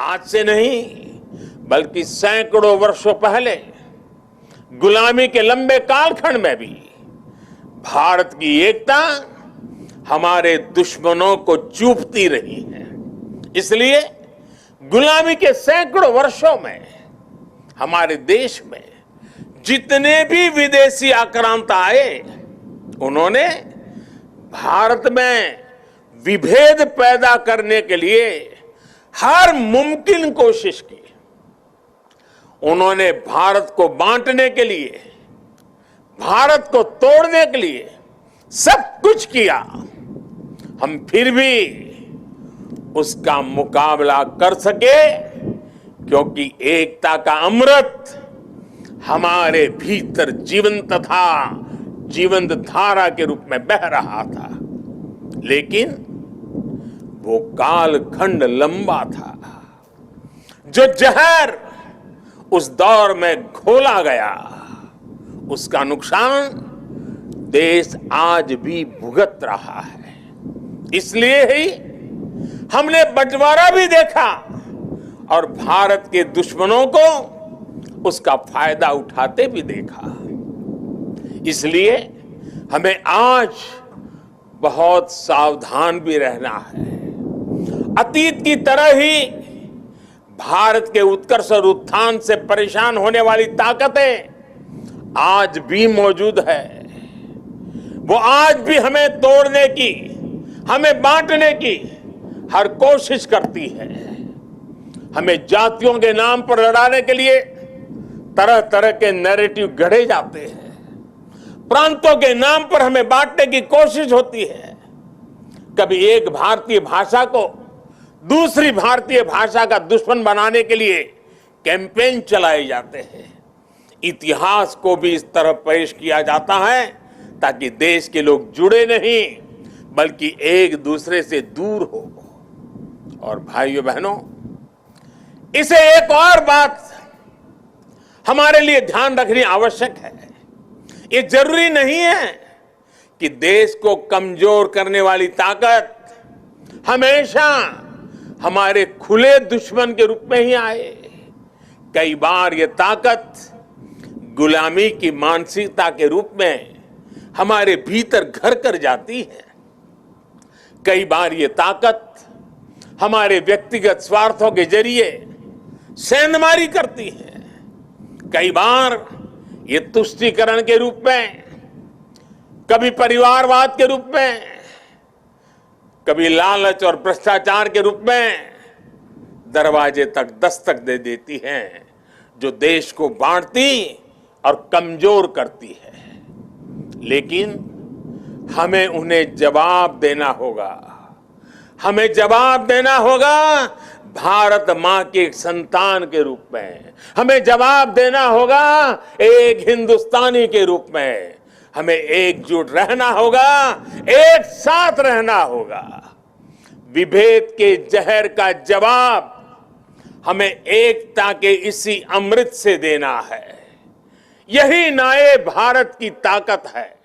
आज से नहीं बल्कि सैकड़ों वर्षों पहले गुलामी के लंबे कालखंड में भी भारत की एकता हमारे दुश्मनों को चूपती रही है। इसलिए गुलामी के सैकड़ों वर्षों में हमारे देश में जितने भी विदेशी आक्रांता आए, उन्होंने भारत में विभेद पैदा करने के लिए हर मुमकिन कोशिश की। उन्होंने भारत को बांटने के लिए, भारत को तोड़ने के लिए सब कुछ किया। हम फिर भी उसका मुकाबला कर सके क्योंकि एकता का अमृत हमारे भीतर जीवंत था, जीवंत धारा के रूप में बह रहा था। लेकिन वो कालखंड लंबा था। जो जहर उस दौर में घोला गया, उसका नुकसान देश आज भी भुगत रहा है। इसलिए ही हमने बंटवारा भी देखा और भारत के दुश्मनों को उसका फायदा उठाते भी देखा। इसलिए हमें आज बहुत सावधान भी रहना है। अतीत की तरह ही भारत के उत्कर्ष और उत्थान से परेशान होने वाली ताकतें आज भी मौजूद है। वो आज भी हमें तोड़ने की, हमें बांटने की हर कोशिश करती है। हमें जातियों के नाम पर लड़ाने के लिए तरह तरह के नैरेटिव गढ़े जाते हैं। प्रांतों के नाम पर हमें बांटने की कोशिश होती है। कभी एक भारतीय भाषा को दूसरी भारतीय भाषा का दुश्मन बनाने के लिए कैंपेन चलाए जाते हैं। इतिहास को भी इस तरह पेश किया जाता है ताकि देश के लोग जुड़े नहीं बल्कि एक दूसरे से दूर हो। और भाइयों बहनों, इसे एक और बात हमारे लिए ध्यान रखनी आवश्यक है। ये जरूरी नहीं है कि देश को कमजोर करने वाली ताकत हमेशा हमारे खुले दुश्मन के रूप में ही आए। कई बार ये ताकत गुलामी की मानसिकता के रूप में हमारे भीतर घर कर जाती है। कई बार ये ताकत हमारे व्यक्तिगत स्वार्थों के जरिए सेंधमारी करती है। कई बार ये तुष्टीकरण के रूप में, कभी परिवारवाद के रूप में, कभी लालच और भ्रष्टाचार के रूप में दरवाजे तक दस्तक दे देती है, जो देश को बांटती और कमजोर करती है। लेकिन हमें उन्हें जवाब देना होगा। हमें जवाब देना होगा भारत मां के एक संतान के रूप में। हमें जवाब देना होगा एक हिंदुस्तानी के रूप में। हमें एकजुट रहना होगा, एक साथ रहना होगा। विभेद के जहर का जवाब हमें एकता के इसी अमृत से देना है। यही नए भारत की ताकत है।